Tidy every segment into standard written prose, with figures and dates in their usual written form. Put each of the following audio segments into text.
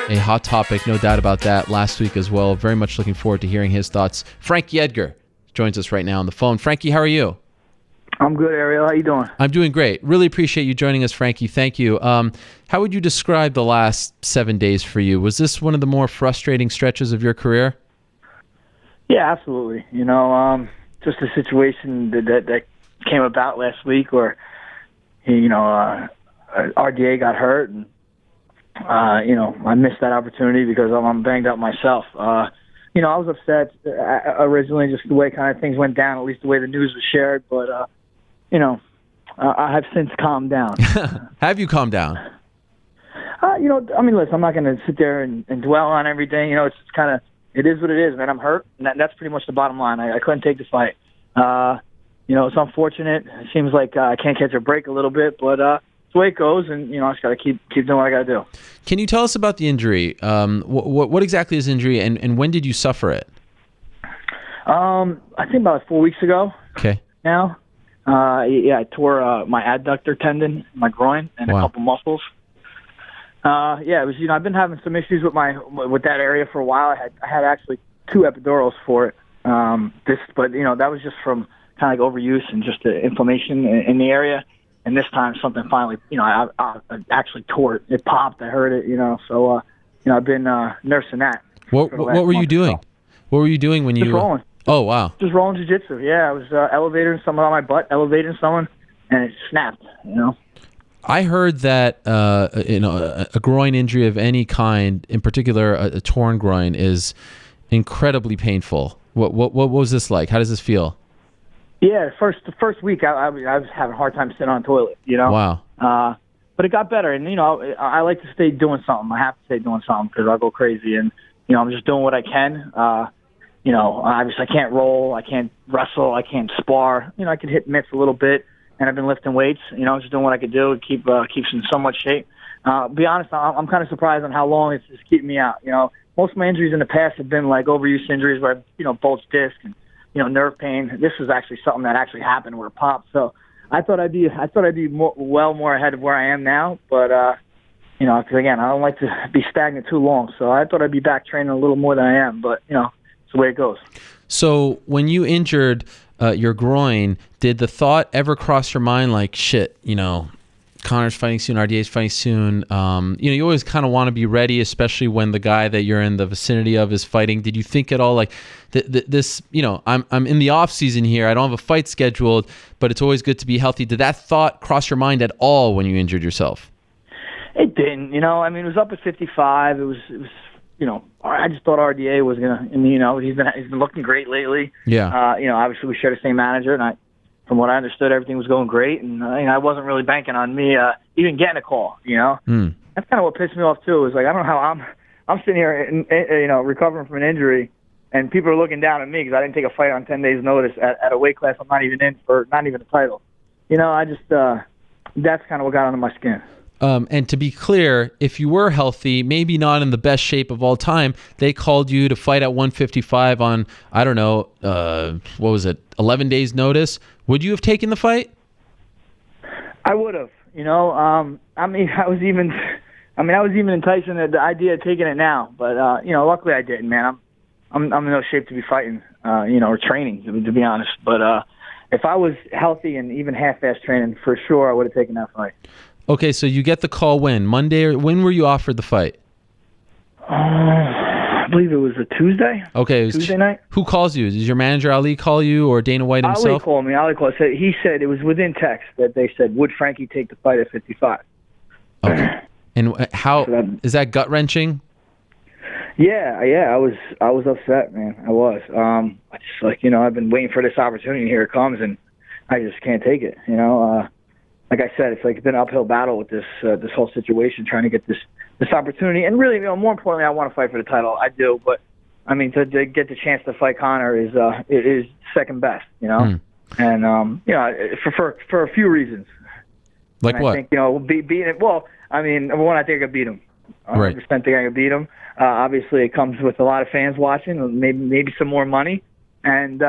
A hot topic, no doubt about that, last week as well. Very much looking forward to hearing his thoughts. Frankie Edgar joins us right now on the phone. Frankie, how are you? I'm good, Ariel. How you doing? I'm doing great. Really appreciate you joining us, Frankie. Thank you. How would you describe the last 7 days for you? Was this one of the more frustrating stretches of your career? Yeah, absolutely. Just a situation that came about last week where, RDA got hurt, and I missed that opportunity because I'm banged up myself. I was upset originally, just the way kind of things went down, at least the way the news was shared. But I have since calmed down. Have you calmed down? Listen, I'm not going to sit there and dwell on everything. It's kind of, it is what it is, man. I'm hurt, and that's pretty much the bottom line. I couldn't take the fight. It's unfortunate. It seems like I can't catch a break a little bit, but it's the way it goes, and I just got to keep doing what I got to do. Can you tell us about the injury? What exactly is injury, and when did you suffer it? I think about 4 weeks ago. Okay. Now, I tore my adductor tendon, my groin, and Wow. a couple muscles. It was. I've been having some issues with that area for a while. I had actually 2 epidurals for it. But that was just from kind of like overuse and just the inflammation in the area. And this time something finally, I actually tore it. It popped. I heard it. So I've been nursing that. What were you doing? What were you doing when Just rolling. Oh wow. Just rolling jiu-jitsu. Yeah, I was elevating someone on my butt, elevating someone, and it snapped. I heard that a groin injury of any kind, in particular a torn groin, is incredibly painful. What was this like? How does this feel? Yeah, the first week I was having a hard time sitting on the toilet. Wow. But it got better, and I like to stay doing something. I have to stay doing something because I'll go crazy, and I'm just doing what I can. Obviously I can't roll, I can't wrestle, I can't spar. I can hit mitts a little bit, and I've been lifting weights. Just doing what I could do to keeps in somewhat shape. Be honest, I'm kind of surprised on how long it's just keeping me out. Most of my injuries in the past have been like overuse injuries where bulged disc and nerve pain. This was actually something that actually happened where it popped. So I thought I'd be more ahead of where I am now, but because again, I don't like to be stagnant too long. So I thought I'd be back training a little more than I am, but it's the way it goes. So when you injured your groin, did the thought ever cross your mind like, shit, Conor's fighting soon, RDA's fighting soon? You always kind of want to be ready, especially when the guy that you're in the vicinity of is fighting. Did you think at all like this? I'm in the off season here. I don't have a fight scheduled, but it's always good to be healthy. Did that thought cross your mind at all when you injured yourself? It didn't. It was up at 55. It was. I just thought RDA was gonna. He's been looking great lately. Yeah. Obviously we share the same manager, and from what I understood, everything was going great, and I wasn't really banking on me even getting a call. That's kind of what pissed me off too. Is like I don't know how I'm sitting here, recovering from an injury, and people are looking down at me because I didn't take a fight on 10 days' notice at a weight class I'm not even in for, not even a title. That's kind of what got under my skin. And to be clear, if you were healthy, maybe not in the best shape of all time, they called you to fight at 155 on, I don't know, 11 days notice. Would you have taken the fight? I would have. I was even enticing the idea of taking it now, but luckily I didn't, man. I'm in no shape to be fighting, or training, to be honest. But if I was healthy and even half-ass training, for sure I would have taken that fight. Okay, so you get the call when? Monday, or when were you offered the fight? I believe it was a Tuesday. Okay. It was Tuesday night. Who calls you? Does your manager Ali call you, or Dana White himself? Ali called me. He said it was within text that they said, would Frankie take the fight at 55? Okay. And how is that gut-wrenching? Yeah, I was upset, man. I was. I just I've been waiting for this opportunity. Here it comes, and I just can't take it. Like I said, it's been an uphill battle with this whole situation, trying to get this opportunity. And really, more importantly, I want to fight for the title. I do, but to get the chance to fight Conor is second best. And for a few reasons. Like and what? I think beating it. Well, number one, I think I beat him. Right. 100% think I can beat him. Obviously, it comes with a lot of fans watching, maybe some more money, and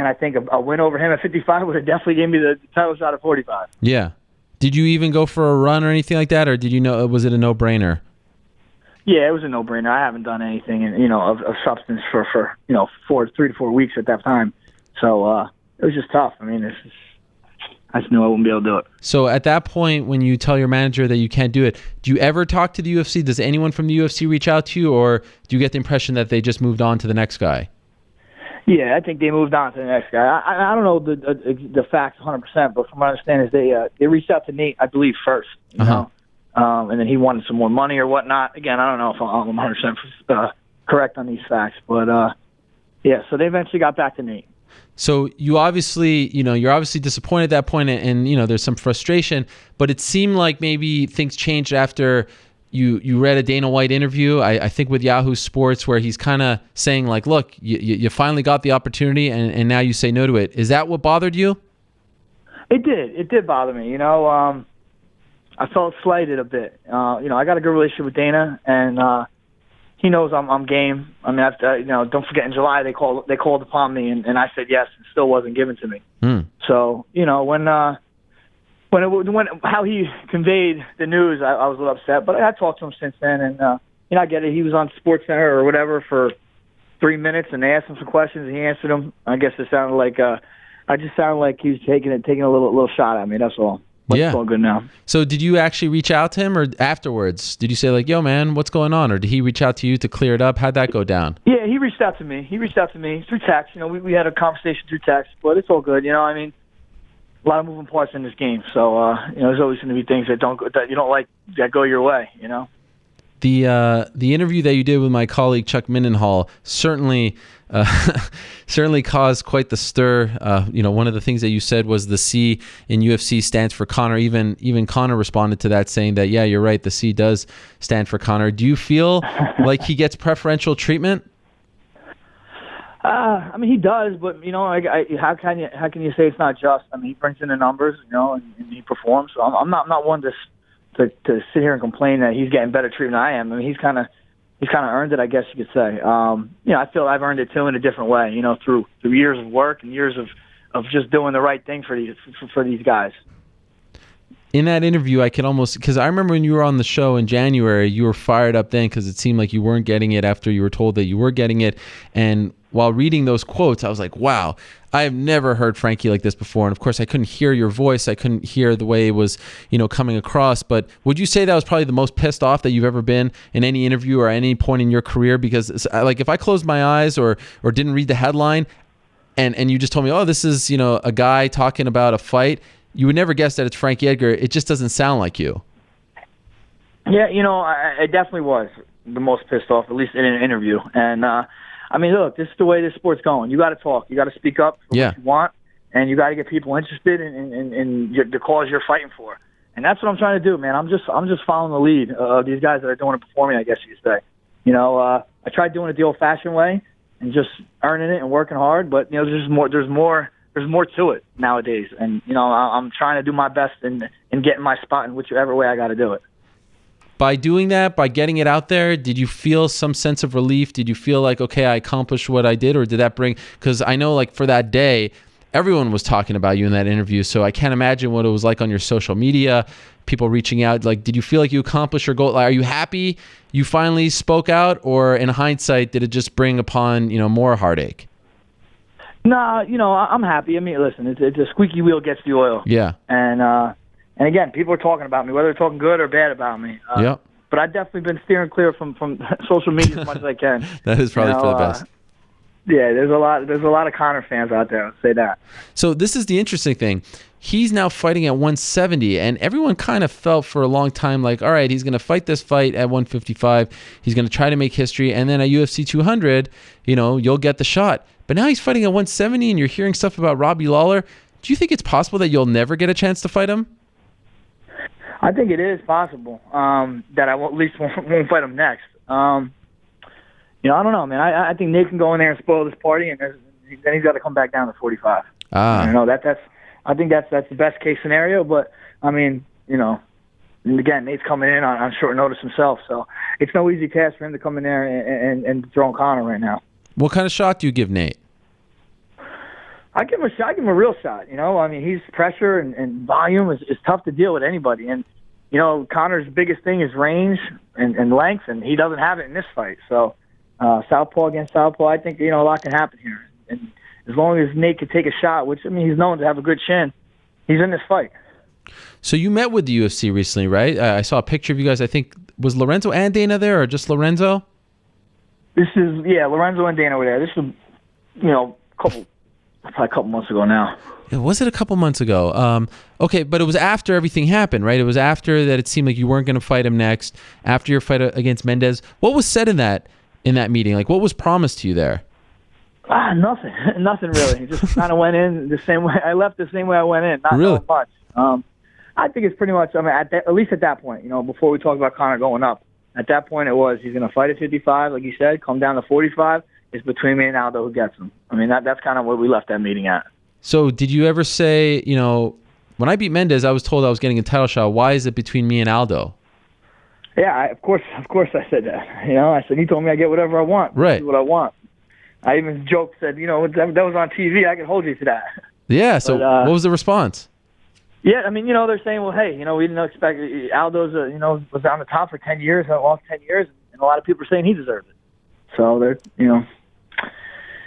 I think a win over him at 55 would have definitely gave me the title shot at 45. Yeah. Did you even go for a run or anything like that, or did was it a no-brainer? Yeah, it was a no-brainer. I haven't done anything, of substance for 3 to 4 weeks at that time. So it was just tough. I mean, I just knew I wouldn't be able to do it. So at that point, when you tell your manager that you can't do it, do you ever talk to the UFC? Does anyone from the UFC reach out to you, or do you get the impression that they just moved on to the next guy? Yeah, I think they moved on to the next guy. I don't know the facts 100%, but from what I understand is they reached out to Nate, I believe, first. You know? And then he wanted some more money or whatnot. Again, I don't know if I'm 100% correct on these facts, but yeah. So they eventually got back to Nate. So you obviously, you're obviously disappointed at that point, and there's some frustration. But it seemed like maybe things changed after you read a Dana White interview, I think with Yahoo Sports, where he's kind of saying like, look, you finally got the opportunity, and now you say no to it. Is that what bothered you? It did bother me. I felt slighted a bit. I got a good relationship with Dana, and he knows I'm game. I mean, don't forget in July they called upon me, and I said yes, and still wasn't given to me. So when how he conveyed the news, I was a little upset. But I talked to him since then, and I get it. He was on SportsCenter or whatever for 3 minutes, and they asked him some questions, and he answered them. I guess it sounded like I just sounded like he was taking a little shot at me. That's all. But it's all good now. So did you actually reach out to him, or afterwards? Did you say like, yo, man, what's going on? Or did he reach out to you to clear it up? How'd that go down? Yeah, he reached out to me. Through text. We had a conversation through text, but it's all good. I mean, a lot of moving parts in this game. So, there's always going to be things that you don't like that go your way, The interview that you did with my colleague Chuck Mindenhall certainly caused quite the stir. One of the things that you said was the C in UFC stands for Conor. Even Conor responded to that, saying that, yeah, you're right, the C does stand for Conor. Do you feel like he gets preferential treatment? I mean, he does, but how can you say it's not just? I mean, he brings in the numbers, and he performs. So I'm not one to sit here and complain that he's getting better treatment than I am. I mean, he's kind of earned it, I guess you could say. I feel I've earned it too in a different way. Through years of work and years of just doing the right thing for these guys. In that interview, I could almost, because I remember when you were on the show in January, you were fired up then because it seemed like you weren't getting it after you were told that you were getting it. And while reading those quotes, I was like, wow, I have never heard Frankie like this before. And of course, I couldn't hear your voice. I couldn't hear the way it was, coming across. But would you say that was probably the most pissed off that you've ever been in any interview or any point in your career? Because like if I closed my eyes or didn't read the headline and you just told me, oh, this is, a guy talking about a fight, you would never guess that it's Frankie Edgar. It just doesn't sound like you. Yeah, I definitely was the most pissed off, at least in an interview. And, I mean, look, this is the way this sport's going. You got to talk. You got to speak up for what you want, and you got to get people interested in the cause you're fighting for. And that's what I'm trying to do, man. I'm just following the lead of these guys that are doing it before me, I guess you could say. I tried doing it the old-fashioned way and just earning it and working hard, but there's more to it nowadays. And I'm trying to do my best in getting my spot in whichever way I got to do it. By doing that, by getting it out there, did you feel some sense of relief? Did you feel like, okay, I accomplished what I did? Or did that bring, because I know like for that day, everyone was talking about you in that interview. So I can't imagine what it was like on your social media, people reaching out. Like, did you feel like you accomplished your goal? Like, are you happy you finally spoke out? Or in hindsight, did it just bring upon, more heartache? No, I'm happy. I mean, listen, it's a squeaky wheel gets the oil. Yeah. And again, people are talking about me, whether they're talking good or bad about me. Yep. But I've definitely been steering clear from social media as much as I can. That is probably for the best. Yeah, there's a lot of Conor fans out there. I'll say that. So this is the interesting thing. He's now fighting at 170, and everyone kind of felt for a long time like, all right, he's going to fight this fight at 155. He's going to try to make history, and then at UFC 200, you'll get the shot. But now he's fighting at 170, and you're hearing stuff about Robbie Lawler. Do you think it's possible that you'll never get a chance to fight him? I think it is possible that I at least won't fight him next. I don't know, man. I think Nate can go in there and spoil this party, and then he's got to come back down to 45. I think that's the best case scenario. But I mean, again, Nate's coming in on short notice himself, so it's no easy task for him to come in there and throw on Conor right now. What kind of shot do you give Nate? I give him a shot. I give him a real shot. I mean, he's pressure and volume is tough to deal with anybody. And Conor's biggest thing is range and length, and he doesn't have it in this fight. So southpaw against southpaw, I think, a lot can happen here. And as long as Nate can take a shot, which, he's known to have a good chin, he's in this fight. So you met with the UFC recently, right? I saw a picture of you guys. I think, was Lorenzo and Dana there, or just Lorenzo? Lorenzo and Dana were there. This was, probably a couple months ago now. Was it a couple months ago? Okay, but it was after everything happened, right? It was after that it seemed like you weren't going to fight him next, after your fight against Mendez. What was said in that meeting? Like, what was promised to you there? Nothing. Nothing really. He just kind of went in the same way. I left the same way I went in. Not really much. I think it's pretty much, at least at that point, before we talked about Conor going up, at that point it was, he's going to fight at 55, like you said, come down to 45. It's between me and Aldo who gets him. That's kind of what we left that meeting at. So did you ever say, when I beat Mendez, I was told I was getting a title shot. Why is it between me and Aldo? Yeah, of course I said that. I said, he told me I get whatever I want. Right. What I want. I even joked, said, that was on TV. I could hold you to that. Yeah, so what was the response? Yeah, they're saying, well, hey, we didn't expect Aldo's, was on the top for 10 years, lost 10 years, and a lot of people are saying he deserves it. So they're,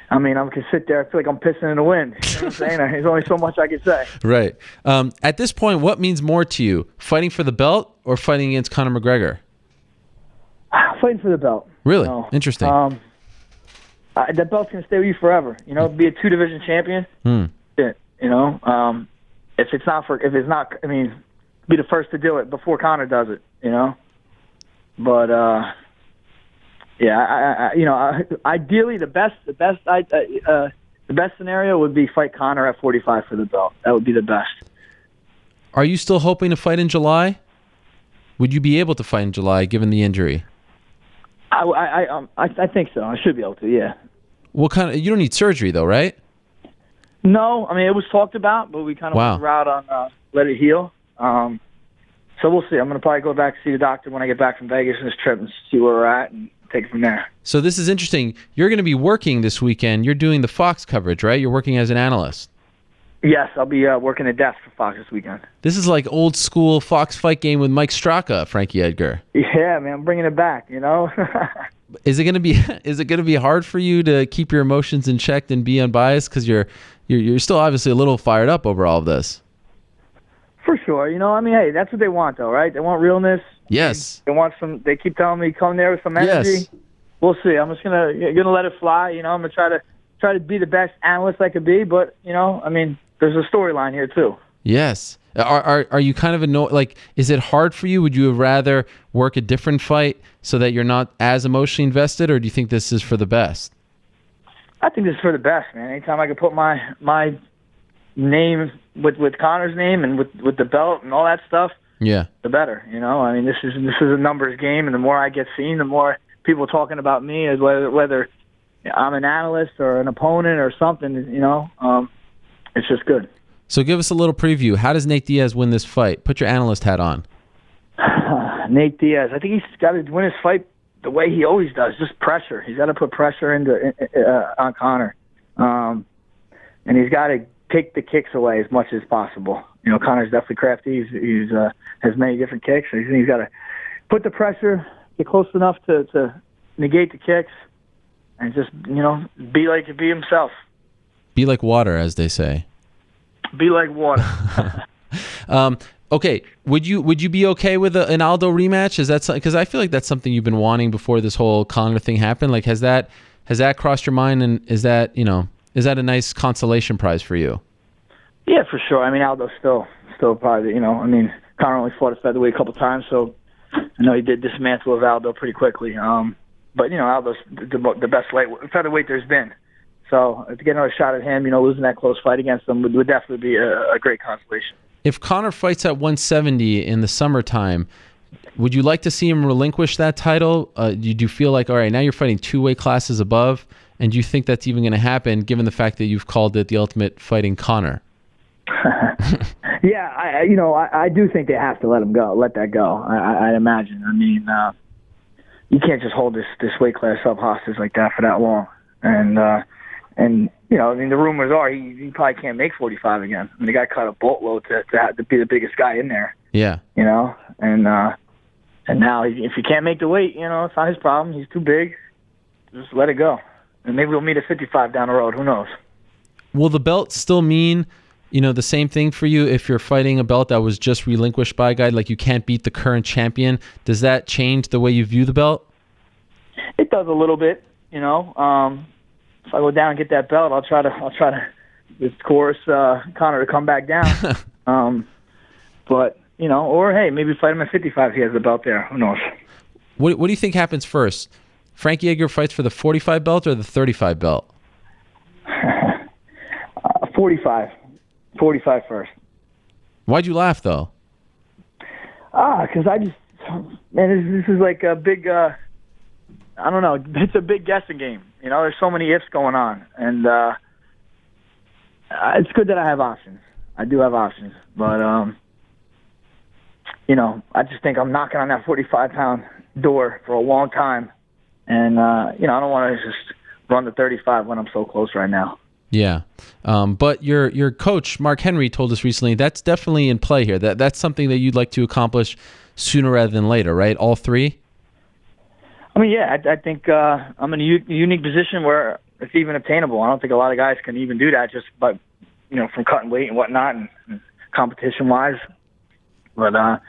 I can sit there. I feel like I'm pissing in the wind. You know what I'm saying? There's only so much I can say. Right. At this point, what means more to you, fighting for the belt or fighting against Conor McGregor? Fighting for the belt. Really? Interesting. That belt's going to stay with you forever. Be a 2-division champion. If it's not, be the first to do it before Conor does it, But, ideally the best scenario would be fight Conor at 45 for the belt. That would be the best. Are you still hoping to fight in July? Would you be able to fight in July given the injury? I think so. I should be able to, yeah. What kind of, you don't need surgery though, right? No, it was talked about, but we kind of went the route on let it heal. So we'll see. I'm going to probably go back to see the doctor when I get back from Vegas on this trip and see where we're at and take it from there. So this is interesting. You're going to be working this weekend. You're doing the Fox coverage, right? You're working as an analyst. Yes, I'll be working the desk for Fox this weekend. This is like old school Fox fight game with Mike Straka, Frankie Edgar. Yeah, man, I'm bringing it back. Is it going to be hard for you to keep your emotions in check and be unbiased because you're still obviously a little fired up over all of this? For sure. Hey, that's what they want though, right? They want realness. Yes. They want some. They keep telling me come there with some energy. Yes. We'll see. I'm just gonna let it fly. I'm gonna try to be the best analyst I could be, but there's a storyline here too. Yes. Are you kind of annoyed? Like, is it hard for you? Would you rather work a different fight so that you're not as emotionally invested, or do you think this is for the best? I think this is for the best, man. Anytime I can put my name with Conor's name and with the belt and all that stuff, yeah, the better. This is a numbers game, and the more I get seen, the more people talking about me, as whether I'm an analyst or an opponent or something. It's just good. So give us a little preview. How does Nate Diaz win this fight? Put your analyst hat on. Nate Diaz. I think he's got to win his fight the way he always does, just pressure. He's got to put pressure on Conor. And he's got to take the kicks away as much as possible. Conor's definitely crafty. He's has many different kicks. So he's got to put the pressure, get close enough to negate the kicks, and just, be himself. Be like water, as they say. Be like water. Okay, would you be okay with an Aldo rematch? Is that because I feel like that's something you've been wanting before this whole Conor thing happened? Like, has that crossed your mind, and is that a nice consolation prize for you? Yeah, for sure. Aldo's still probably, Conor only fought at featherweight a couple times, so I know he did dismantle Aldo pretty quickly. But Aldo's the best featherweight there's been. So to get another shot at him, losing that close fight against him would definitely be a great consolation. If Conor fights at 170 in the summertime, would you like to see him relinquish that title? Do you feel like, all right, now you're fighting 2 weight classes above, and do you think that's even going to happen, given the fact that you've called it the ultimate fighting Conor? Yeah, I do think they have to let that go. I'd imagine. You can't just hold this weight class up hostage like that for that long. And the rumors are he probably can't make 45 again. The guy cut a boatload to be the biggest guy in there. Yeah. And now if he can't make the weight, it's not his problem. He's too big. Just let it go. And maybe we'll meet at 55 down the road. Who knows? Will the belt still mean, the same thing for you if you're fighting a belt that was just relinquished by a guy, like you can't beat the current champion? Does that change the way you view the belt? It does a little bit, If I go down and get that belt, I'll try to, of course, Conor to come back down. But, or hey, maybe fight him at 55 if he has the belt there. Who knows? What do you think happens first? Frankie Edgar fights for the 45 belt or the 35 belt? 45. 45 first. Why'd you laugh, though? Because this is like a big, I don't know, it's a big guessing game. There's so many ifs going on. And it's good that I have options. I do have options. But, I just think I'm knocking on that 45-pound door for a long time. And, I don't want to just run to 35 when I'm so close right now. Yeah. But your coach, Mark Henry, told us recently that's definitely in play here. That's something that you'd like to accomplish sooner rather than later, right? All three? I mean, yeah, I think I'm in a unique position where it's even obtainable. I don't think a lot of guys can even do that just by, from cutting weight and whatnot and competition-wise. But, I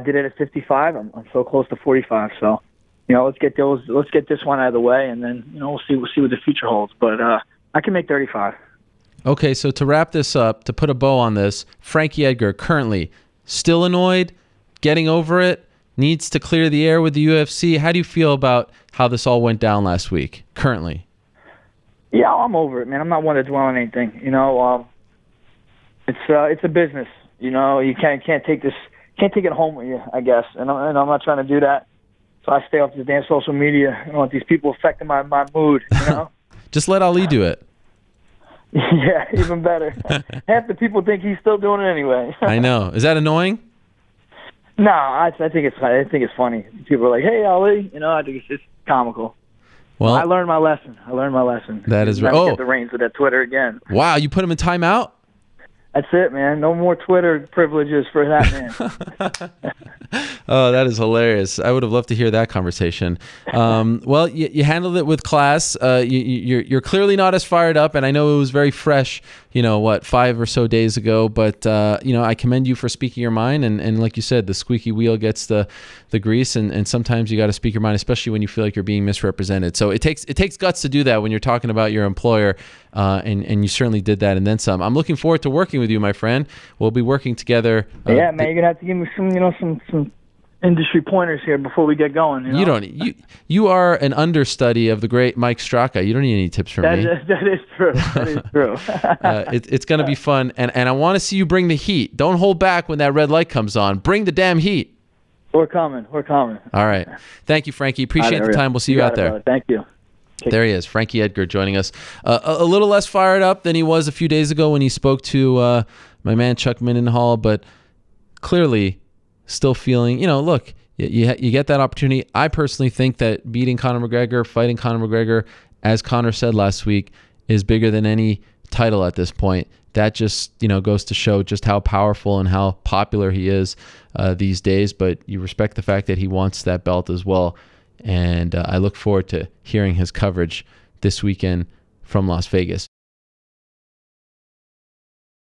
did it at 55. I'm so close to 45, so... let's get this one out of the way, and then we'll see what the future holds. But I can make 35. Okay, so to wrap this up, to put a bow on this, Frankie Edgar currently still annoyed, getting over it, needs to clear the air with the UFC. How do you feel about how this all went down last week? Currently. Yeah, I'm over it, man. I'm not one to dwell on anything. It's a business. You can't take it home with you, I guess, and I'm not trying to do that. So I stay off this damn social media. I don't want these people affecting my mood, Just let Ali do it. Yeah, even better. Half the people think he's still doing it anyway. I know. Is that annoying? No, I think it's funny. People are like, "Hey, Ali," I think it's just comical. Well, I learned my lesson. That is right. Get the reins of that Twitter again. Wow, you put him in timeout? That's it, man. No more Twitter privileges for that man. Oh, that is hilarious. I would have loved to hear that conversation. Well, you handled it with class. You're clearly not as fired up, and I know it was very fresh, 5 or so days ago, but, I commend you for speaking your mind, and like you said, the squeaky wheel gets the grease, and sometimes you got to speak your mind, especially when you feel like you're being misrepresented. So it takes guts to do that when you're talking about your employer, and you certainly did that and then some. I'm looking forward to working with you, my friend. We'll be working together. Yeah, man, you're going to have to give me some industry pointers here before we get going. You don't. You are an understudy of the great Mike Straka. You don't need any tips from me. That is true. That is true. It's going to be fun, and I want to see you bring the heat. Don't hold back when that red light comes on. Bring the damn heat. We're coming. All right. Thank you, Frankie. Appreciate the time. We'll see you out there. Brother. Thank you. There he is, Frankie Edgar, joining us. A little less fired up than he was a few days ago when he spoke to my man Chuck Mindenhall, but clearly still feeling, look, you get that opportunity. I personally think that beating Conor McGregor, fighting Conor McGregor, as Conor said last week, is bigger than any title at this point. That just, goes to show just how powerful and how popular he is these days. But you respect the fact that he wants that belt as well. And I look forward to hearing his coverage this weekend from Las Vegas.